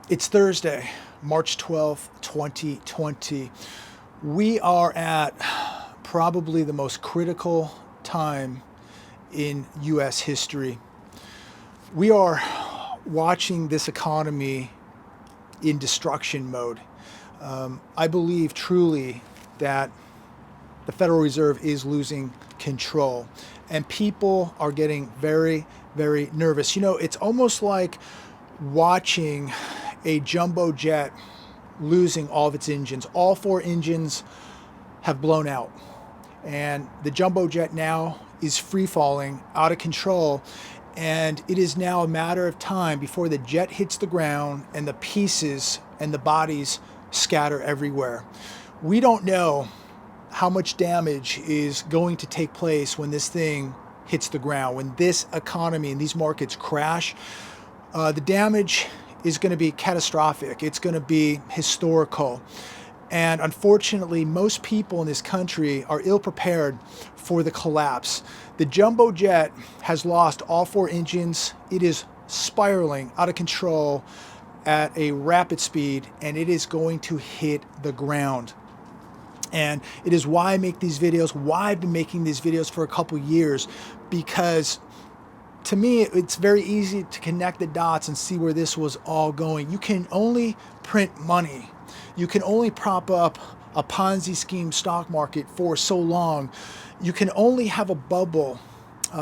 It's Thursday, March 12th, 2020. We are at probably the most critical time in U.S. history. We are watching this economy in destruction mode. I believe truly that the Federal Reserve is losing control, and people are getting very, very nervous. You know, it's almost like watching a jumbo jet losing all of its engines. All four engines have blown out, and the jumbo jet now is free falling out of control, and it is now a matter of time before the jet hits the ground and the pieces and the bodies scatter everywhere. We don't know how much damage is going to take place when this thing hits the ground, when this economy and these markets crash. The damage is going to be catastrophic. It's going to be historical. And unfortunately, most people in this country are ill prepared for the collapse. The jumbo jet has lost all four engines. It is spiraling out of control at a rapid speed, and it is going to hit the ground. And it is why I make these videos, why I've been making these videos for a couple years, because to me, it's very easy to connect the dots and see where this was all going. You can only print money. You can only prop up a Ponzi scheme stock market for so long. You can only have a bubble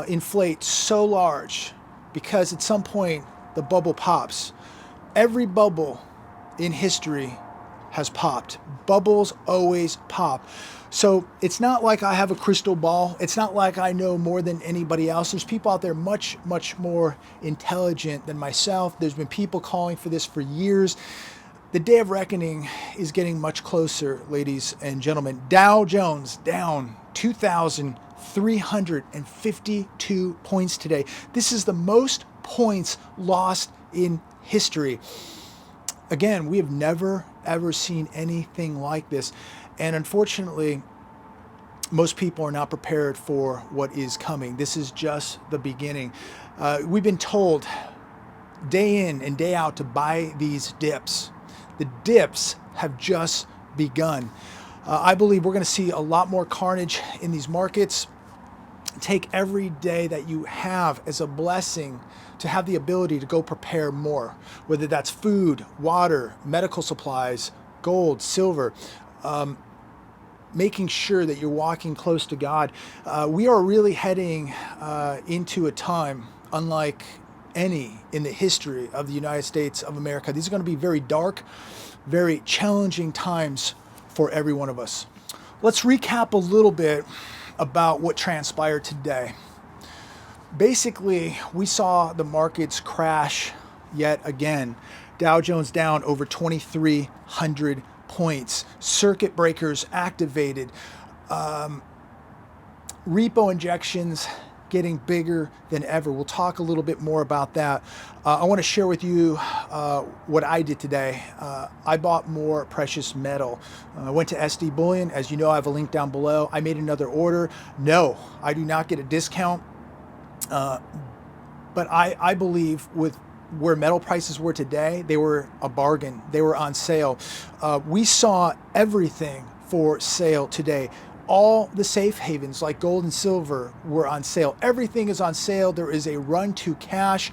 inflate so large, because at some point the bubble pops. Every bubble in history has popped. Bubbles always pop. So it's not like I have a crystal ball. It's not like I know more than anybody else. There's people out there much, much more intelligent than myself. There's been people calling for this for years. The day of reckoning is getting much closer, ladies and gentlemen. Dow Jones down 2,352 points today. This is the most points lost in history. Again, we have never, ever seen anything like this. And unfortunately, most people are not prepared for what is coming. This is just the beginning. We've been told day in and day out to buy these dips. The dips have just begun. I believe we're going to see a lot more carnage in these markets. Take every day that you have as a blessing to have the ability to go prepare more, whether that's food, water, medical supplies, gold, silver, making sure that you're walking close to God. We are really heading into a time unlike any in the history of the United States of America. These are going to be very dark, very challenging times for every one of us. Let's recap a little bit about what transpired today. Basically, we saw the markets crash yet again. Dow Jones down over 2,300 points. Circuit breakers activated. Repo injections getting bigger than ever. We'll talk a little bit more about that. I want to share with you what I did today. I bought more precious metal. I went to SD Bullion. As you know, I have a link down below. I made another order. No, I do not get a discount. But I believe with where metal prices were today, they were a bargain. They were on sale. We saw everything for sale today. All the safe havens like gold and silver were on sale. Everything is on sale. There is a run to cash.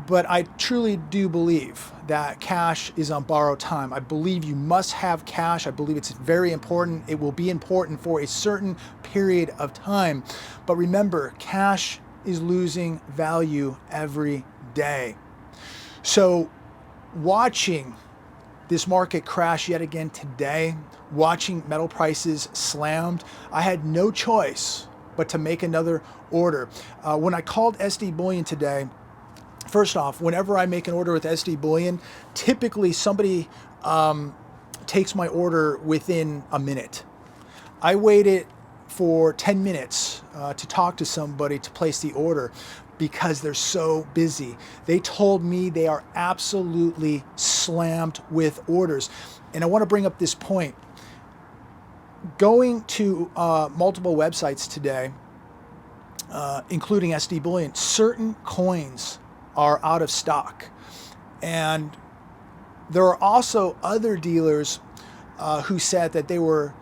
But I truly do believe that cash is on borrowed time. I believe you must have cash. I believe it's very important. It will be important for a certain period of time. But remember, cash is losing value every day. So watching this market crash yet again today, watching metal prices slammed, I had no choice but to make another order. When I called SD Bullion today, first off, whenever I make an order with SD Bullion, typically somebody takes my order within a minute. I waited for 10 minutes to talk to somebody to place the order because they're so busy. They told me they are absolutely slammed with orders. And I want to bring up this point. Going to multiple websites today, including SD Bullion, certain coins are out of stock. And There are also other dealers who said that they were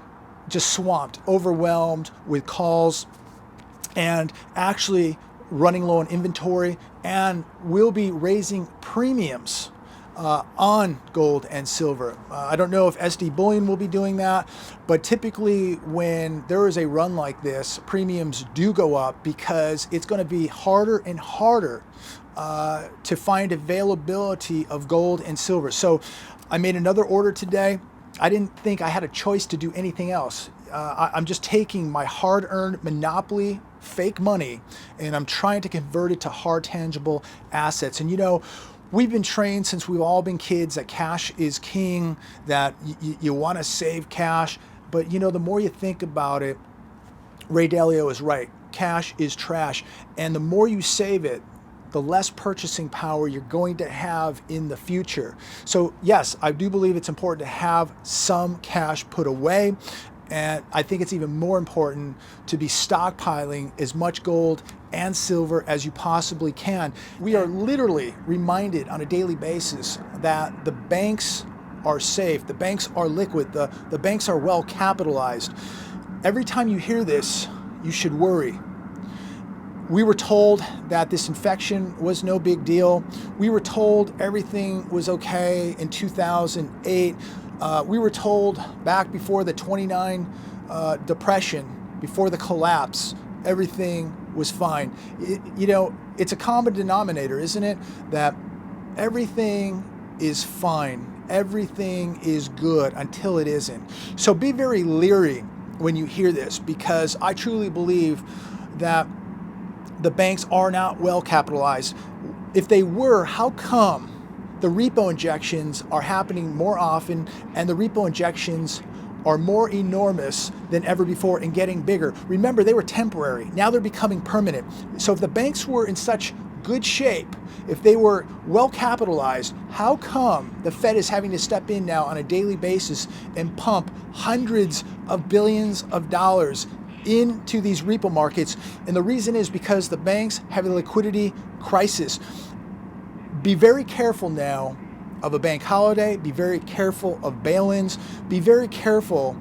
just swamped, overwhelmed with calls, and actually running low on inventory, and will be raising premiums on gold and silver. I don't know if SD Bullion will be doing that, but typically when there is a run like this, premiums do go up because it's going to be harder and harder to find availability of gold and silver. So I made another order today. I didn't think I had a choice to do anything else. I'm just taking my hard-earned monopoly fake money and I'm trying to convert it to hard, tangible assets. And you know, we've been trained since we've all been kids that cash is king, that you want to save cash. But you know, the more you think about it, Ray Dalio is right. Cash is trash. And the more you save it, the less purchasing power you're going to have in the future. So yes, I do believe it's important to have some cash put away. And I think it's even more important to be stockpiling as much gold and silver as you possibly can. We are literally reminded on a daily basis that the banks are safe, the banks are liquid, the banks are well capitalized. Every time you hear this, you should worry. We were told that this infection was no big deal. We were told everything was okay in 2008. We were told back before the 29 depression, before the collapse, everything was fine. You know, it's a common denominator, isn't it? That everything is fine. Everything is good until it isn't. So be very leery when you hear this, because I truly believe that the banks are not well capitalized. If they were, how come the repo injections are happening more often and the repo injections are more enormous than ever before and getting bigger? Remember, they were temporary. Now they're becoming permanent. So if the banks were in such good shape, if they were well capitalized, how come the Fed is having to step in now on a daily basis and pump hundreds of billions of dollars into these repo markets? And the reason is because the banks have a liquidity crisis. Be very careful now of a bank holiday. Be very careful of bail-ins. Be very careful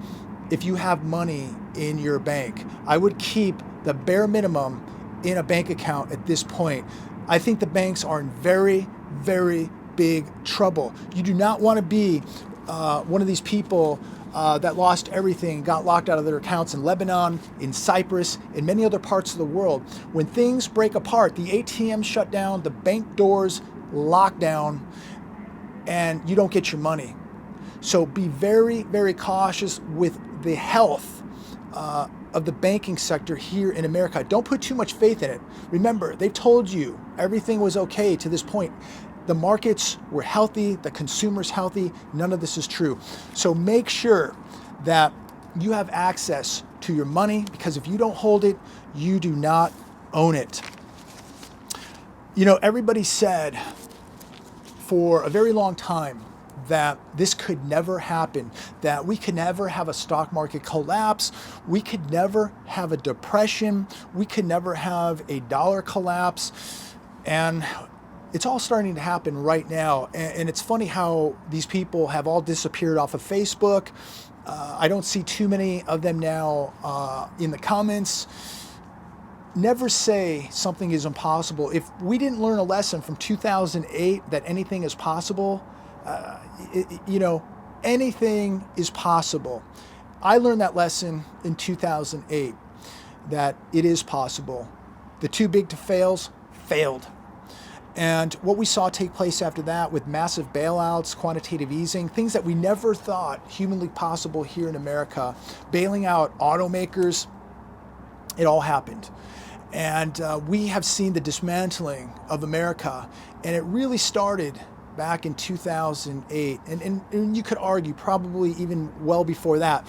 if you have money in your bank. I would keep the bare minimum in a bank account at this point. I think the banks are in very, very big trouble. You do not want to be one of these people that lost everything, got locked out of their accounts in Lebanon, in Cyprus, in many other parts of the world. When things break apart, the ATMs shut down, the bank doors lock down, and you don't get your money. So be very, very cautious with the health of the banking sector here in America. Don't put too much faith in it. Remember, they've told you everything was okay to this point. The markets were healthy, the consumer's healthy. None of this is true. So make sure that you have access to your money, because if you don't hold it, you do not own it. You know, everybody said for a very long time that this could never happen, that we could never have a stock market collapse, we could never have a depression, we could never have a dollar collapse. And it's all starting to happen right now. And it's funny how these people have all disappeared off of Facebook. I don't see too many of them now in the comments. Never say something is impossible. If we didn't learn a lesson from 2008 that anything is possible, you know, anything is possible. I learned that lesson in 2008, that it is possible. The too big to fails failed. And what we saw take place after that with massive bailouts, quantitative easing, things that we never thought humanly possible here in America, bailing out automakers, it all happened. And we have seen the dismantling of America, and it really started back in 2008. And you could argue probably even well before that.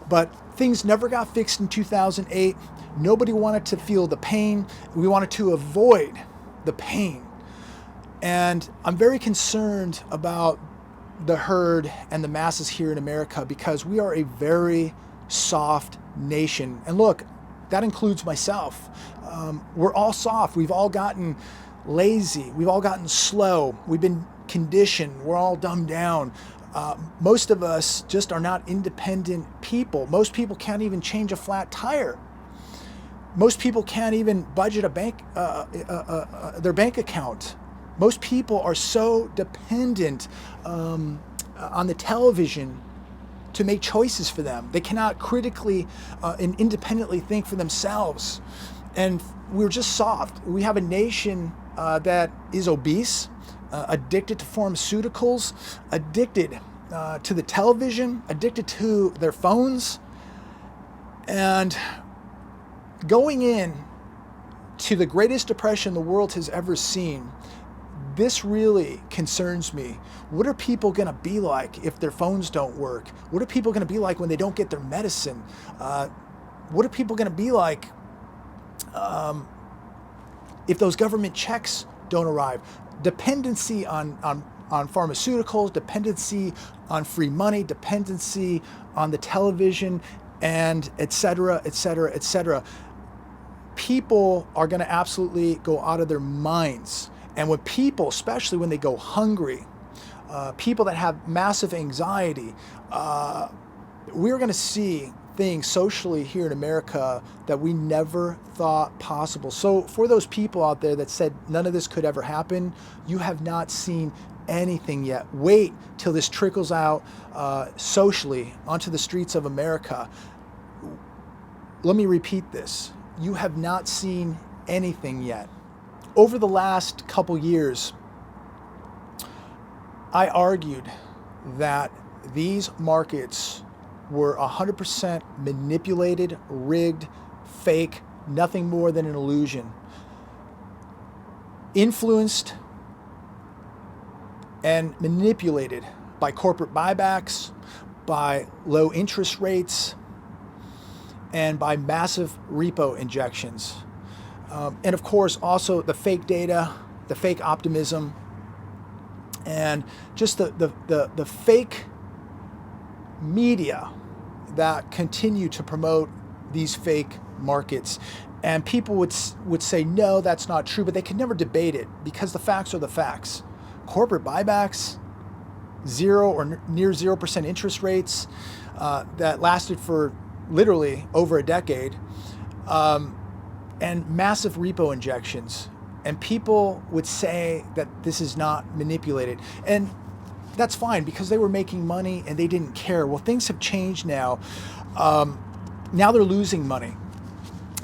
But things never got fixed in 2008. Nobody wanted to feel the pain. We wanted to avoid the pain. And I'm very concerned about the herd and the masses here in America, because we are a very soft nation. And look, that includes myself. We're all soft. We've all gotten lazy. We've all gotten slow. We've been conditioned. We're all dumbed down. Most of us just are not independent people. Most people can't even change a flat tire. Most people can't even budget their bank account. Most people are so dependent on the television to make choices for them. They cannot critically and independently think for themselves. And we're just soft. We have a nation that is obese, addicted to pharmaceuticals, addicted to the television, addicted to their phones. And going in to the greatest depression the world has ever seen, this really concerns me. What are people going to be like if their phones don't work? What are people going to be like when they don't get their medicine? What are people going to be like if those government checks don't arrive? Dependency on pharmaceuticals, dependency on free money, dependency on the television, and et cetera, et cetera, et cetera. People are going to absolutely go out of their minds. And when people, especially when they go hungry, people that have massive anxiety, we're going to see things socially here in America that we never thought possible. So for those people out there that said none of this could ever happen, you have not seen anything yet. Wait till this trickles out socially onto the streets of America. Let me repeat this. You have not seen anything yet. Over the last couple years, I argued that these markets were 100% manipulated, rigged, fake, nothing more than an illusion. Influenced and manipulated by corporate buybacks, by low interest rates, and by massive repo injections. And of course, also the fake data, the fake optimism, and just the fake media that continue to promote these fake markets. And people would say, no, that's not true, but they could never debate it because the facts are the facts. Corporate buybacks, 0 or near 0% interest rates that lasted for literally over a decade, and massive repo injections. And people would say that this is not manipulated. And that's fine because they were making money and they didn't care. Well, things have changed now. Now they're losing money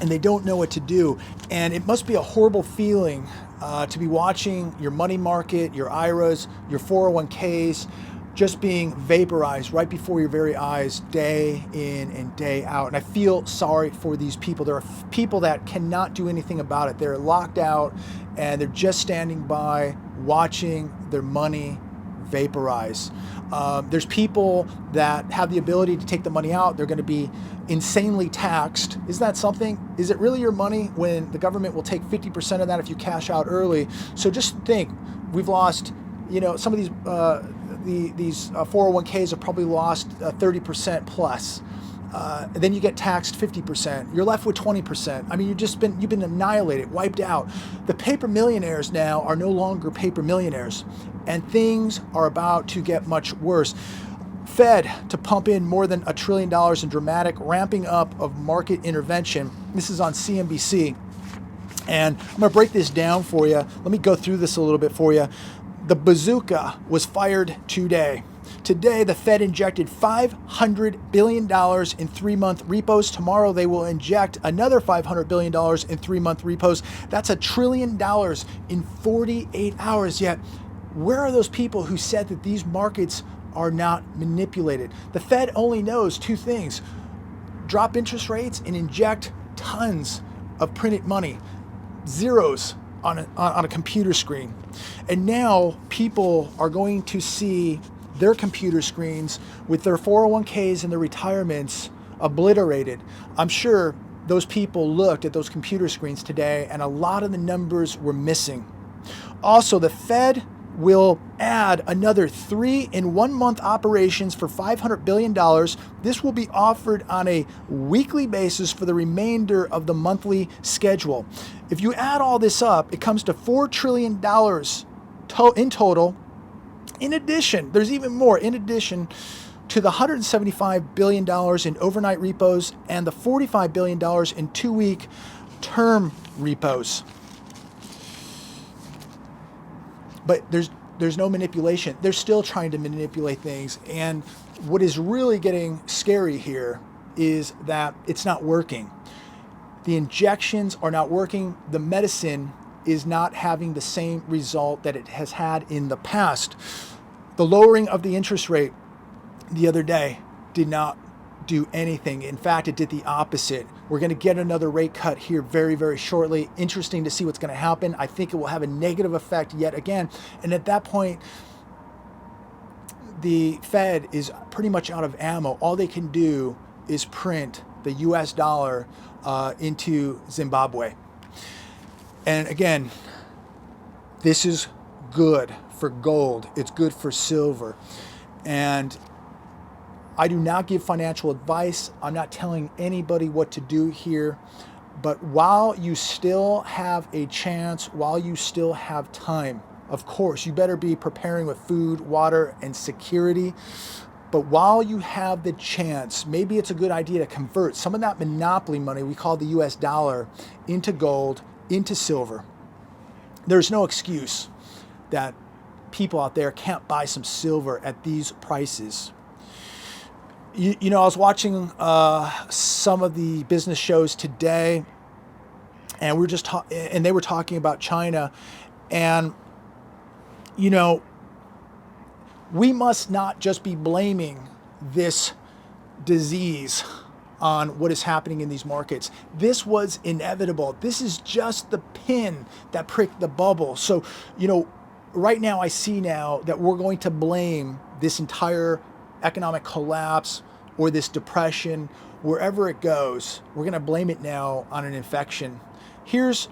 and they don't know what to do. And it must be a horrible feeling to be watching your money market, your IRAs, your 401ks, just being vaporized right before your very eyes, day in and day out. And I feel sorry for these people. There are people that cannot do anything about it. They're locked out and they're just standing by watching their money vaporize. There's people that have the ability to take the money out. They're going to be insanely taxed. Is that something? Is it really your money when the government will take 50% of that if you cash out early? So just think, we've lost, some of these 401ks have probably lost 30% plus. And then you get taxed 50%. You're left with 20%. I mean, you've been annihilated, wiped out. The paper millionaires now are no longer paper millionaires, and things are about to get much worse. Fed to pump in more than $1 trillion in dramatic ramping up of market intervention. This is on CNBC. And I'm going to break this down for you. Let me go through this a little bit for you. The bazooka was fired today. Today, the Fed injected $500 billion in 3-month repos. Tomorrow, they will inject another $500 billion in 3-month repos. That's $1 trillion in 48 hours. Yet, where are those people who said that these markets are not manipulated? The Fed only knows two things: drop interest rates and inject tons of printed money, zeros on a computer screen. And now people are going to see their computer screens with their 401ks and their retirements obliterated. I'm sure those people looked at those computer screens today and a lot of the numbers were missing. Also, the Fed will add another 3 in 1 month operations for $500 billion. This will be offered on a weekly basis for the remainder of the monthly schedule. If you add all this up, it comes to $4 trillion in total In addition, there's even more. In addition to the $175 billion in overnight repos and the $45 billion in 2-week term repos. But there's no manipulation. They're still trying to manipulate things. And what is really getting scary here is that it's not working. The injections are not working. The medicine is not having the same result that it has had in the past. The lowering of the interest rate the other day did not do anything. In fact, it did the opposite. We're going to get another rate cut here very, very shortly. Interesting to see what's going to happen. I think it will have a negative effect yet again. And at that point, the Fed is pretty much out of ammo. All they can do is print the US dollar into Zimbabwe. And again, this is good for gold. It's good for silver. And I do not give financial advice. I'm not telling anybody what to do here. But while you still have a chance, while you still have time, of course, you better be preparing with food, water, and security. But while you have the chance, maybe it's a good idea to convert some of that monopoly money we call the US dollar into gold, into silver. There's no excuse that people out there can't buy some silver at these prices. You know, I was watching some of the business shows today, and they were talking about China, and you know, we must not just be blaming this disease on what is happening in these markets. This was inevitable. This is just the pin that pricked the bubble. So, you know, right now I see now that we're going to blame this entire economic collapse or this depression, wherever it goes, we're going to blame it now on an infection. Here's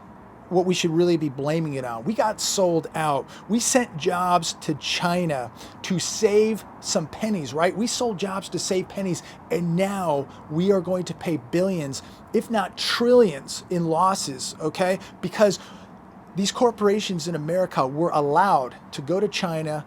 what we should really be blaming it on. We got sold out. We sent jobs to China to save some pennies, right? We sold jobs to save pennies, and now we are going to pay billions, if not trillions, in losses, okay? Because these corporations in America were allowed to go to China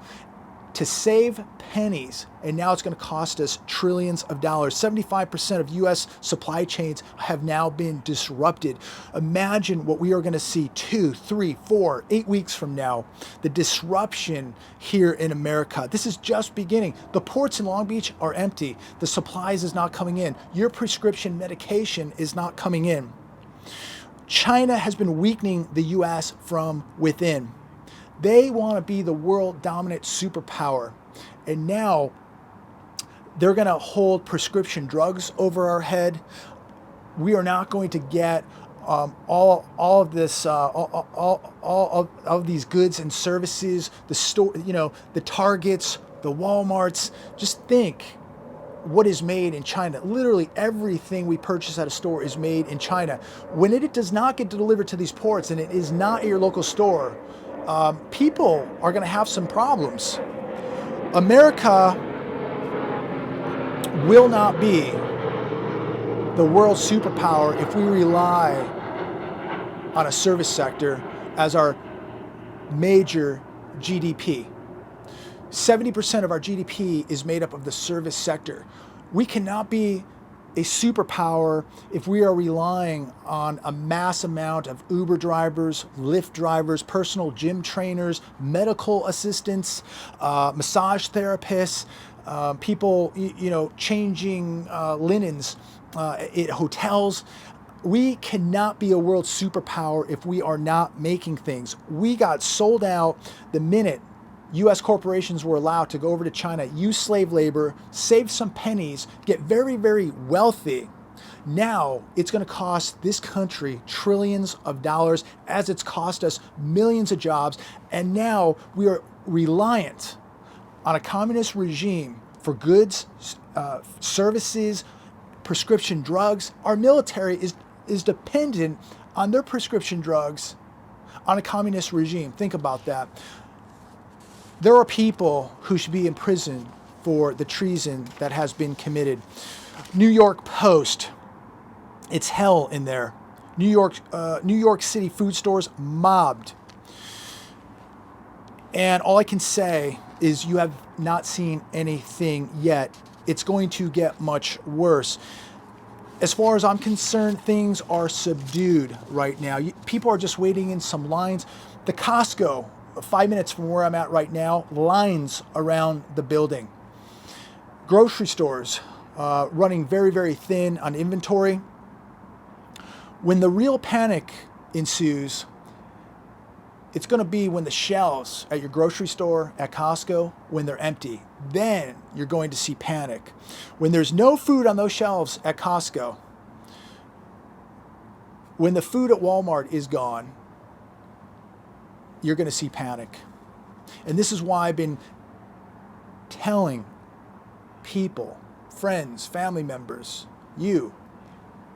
to save pennies, and now it's going to cost us trillions of dollars. 75% of U.S. supply chains have now been disrupted. Imagine what we are going to see 2, 3, 4, 8 weeks from now. The disruption here in America. This is just beginning. The ports in Long Beach are empty. The supplies is not coming in. Your prescription medication is not coming in. China has been weakening the U.S. from within. They want to be the world dominant superpower. And now they're going to hold prescription drugs over our head. We are not going to get all of this, all of these goods and services, the store, you know, the Targets, the Walmarts. Just think what is made in China. Literally everything we purchase at a store is made in China. When it does not get delivered to these ports and it is not at your local store, people are going to have some problems. America will not be the world superpower if we rely on a service sector as our major GDP. 70% of our GDP is made up of the service sector. We cannot be a superpower if we are relying on a mass amount of Uber drivers, Lyft drivers, personal gym trainers, medical assistants, massage therapists, people, you know, changing linens at hotels. We cannot be a world superpower if we are not making things. We got sold out the minute U.S. corporations were allowed to go over to China, use slave labor, save some pennies, get very, very wealthy. Now it's going to cost this country trillions of dollars, as it's cost us millions of jobs. And now we are reliant on a communist regime for goods, services, prescription drugs. Our military is dependent on their prescription drugs on a communist regime. Think about that. There are people who should be imprisoned for the treason that has been committed. New York Post, it's hell in there. New York City food stores mobbed. And all I can say is you have not seen anything yet. It's going to get much worse. As far as I'm concerned, things are subdued right now. People are just waiting in some lines. The Costco, 5 minutes from where I'm at right now, lines around the building. Grocery stores running very, very thin on inventory. When the real panic ensues, it's going to be when the shelves at your grocery store, at Costco, when they're empty. Then you're going to see panic. When there's no food on those shelves at Costco, when the food at Walmart is gone, you're going to see panic. And this is why I've been telling people, friends, family members,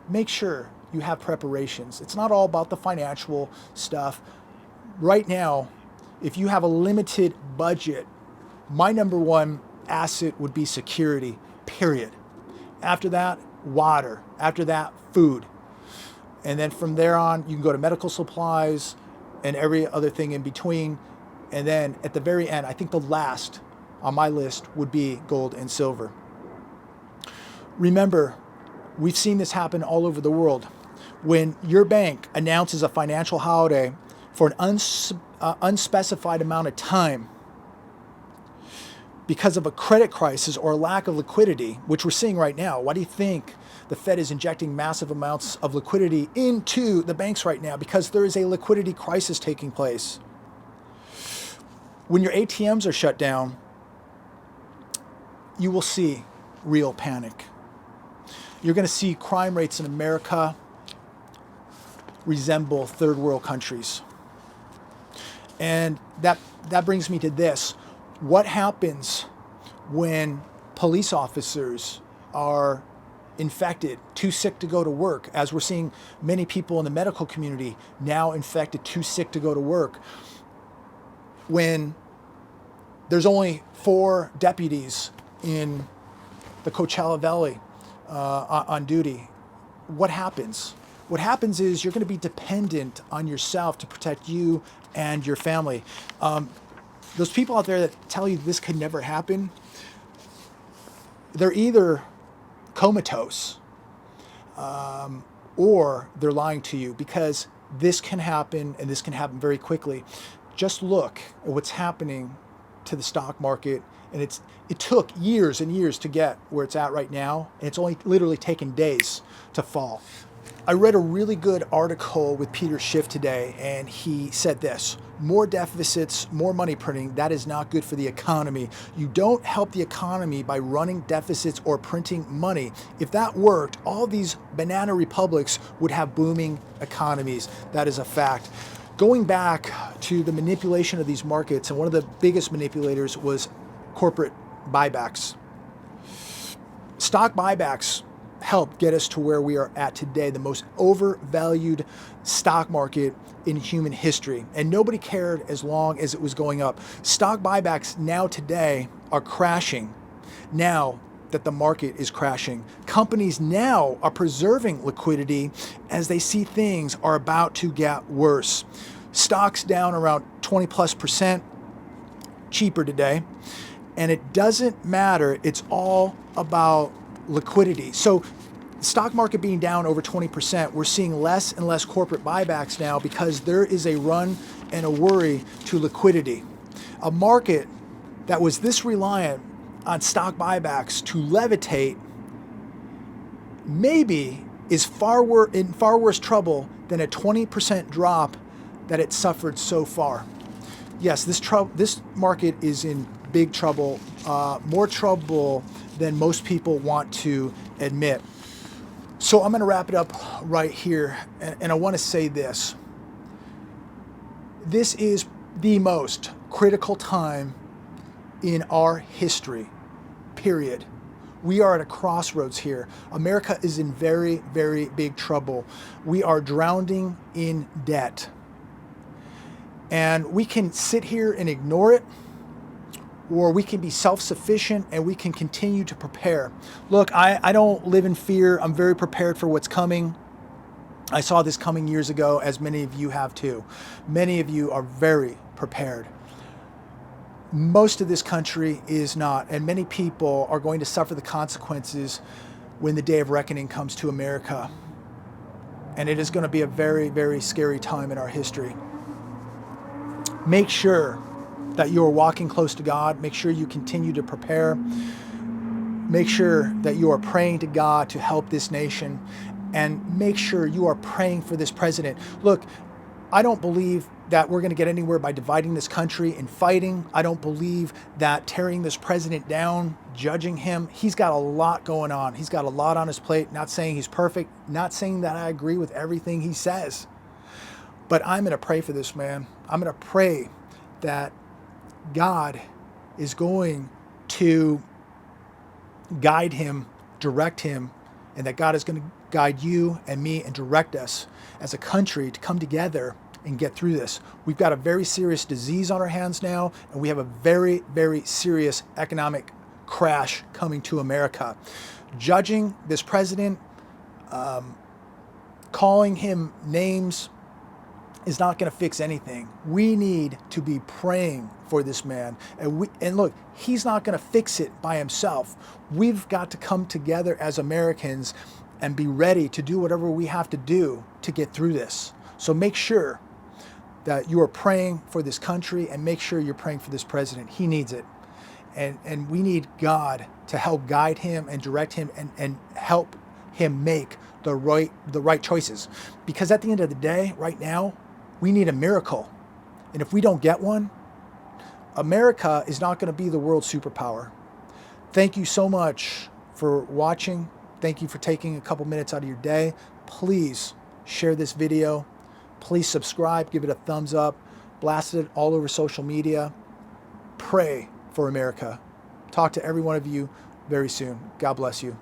make sure you have preparations. It's not all about the financial stuff. Right now, if you have a limited budget, my number one asset would be security, period. After that, water. After that, food. And then from there on, you can go to medical supplies and every other thing in between. And then at the very end, I think the last on my list would be gold and silver. Remember, we've seen this happen all over the world. When your bank announces a financial holiday for an unspecified amount of time because of a credit crisis or a lack of liquidity, which we're seeing right now. Why do you think the Fed is injecting massive amounts of liquidity into the banks right now? Because there is a liquidity crisis taking place. When your ATMs are shut down, you will see real panic. You're going to see crime rates in America resemble third world countries. And that brings me to this. What happens when police officers are infected, too sick to go to work, as we're seeing many people in the medical community now infected, too sick to go to work, when there's only 4 deputies in the Coachella Valley on duty? What happens? What happens is you're going to be dependent on yourself to protect you and your family. Those people out there that tell you this could never happen, they're either comatose or they're lying to you, because this can happen, and this can happen very quickly. Just look at what's happening to the stock market, and it took years and years to get where it's at right now, and it's only literally taken days to fall. I read a really good article with Peter Schiff today, and he said this: more deficits, more money printing, that is not good for the economy. You don't help the economy by running deficits or printing money. If that worked, all these banana republics would have booming economies. That is a fact. Going back to the manipulation of these markets, and one of the biggest manipulators was corporate buybacks. Stock buybacks helped get us to where we are at today, the most overvalued stock market in human history. And nobody cared as long as it was going up. Stock buybacks now today are crashing now that the market is crashing. Companies now are preserving liquidity as they see things are about to get worse. Stocks down around 20+%, cheaper today. And it doesn't matter, it's all about liquidity. So stock market being down over 20%, we're seeing less and less corporate buybacks now because there is a run and a worry to liquidity. A market that was this reliant on stock buybacks to levitate maybe is in far worse trouble than a 20% drop that it suffered so far. Yes, this market is in big trouble, more trouble than most people want to admit. So I'm going to wrap it up right here, and I want to say this. This is the most critical time in our history, period. We are at a crossroads here. America is in very, very big trouble. We are drowning in debt. And we can sit here and ignore it, or we can be self-sufficient and we can continue to prepare. Look, I don't live in fear. I'm very prepared for what's coming. I saw this coming years ago, as many of you have too. Many of you are very prepared. Most of this country is not, and many people are going to suffer the consequences when the day of reckoning comes to America. And it is going to be a very, very scary time in our history. Make sure that you are walking close to God. Make sure you continue to prepare. Make sure that you are praying to God to help this nation. And make sure you are praying for this president. Look, I don't believe that we're going to get anywhere by dividing this country and fighting. I don't believe that tearing this president down, judging him. He's got a lot going on. He's got a lot on his plate. Not saying he's perfect. Not saying that I agree with everything he says. But I'm going to pray for this man. I'm going to pray that God is going to guide him, direct him, and that God is going to guide you and me and direct us as a country to come together and get through this. We've got a very serious disease on our hands now, and we have a very, very serious economic crash coming to America. Judging this president, calling him names is not going to fix anything. We need to be praying for this man. And look, he's not going to fix it by himself. We've got to come together as Americans and be ready to do whatever we have to do to get through this. So make sure that you are praying for this country, and make sure you're praying for this president. He needs it. And we need God to help guide him and direct him and help him make the right choices. Because at the end of the day, right now, we need a miracle. And if we don't get one, America is not going to be the world superpower. Thank you so much for watching. Thank you for taking a couple minutes out of your day. Please share this video. Please subscribe, give it a thumbs up, blast it all over social media. Pray for America. Talk to every one of you very soon. God bless you.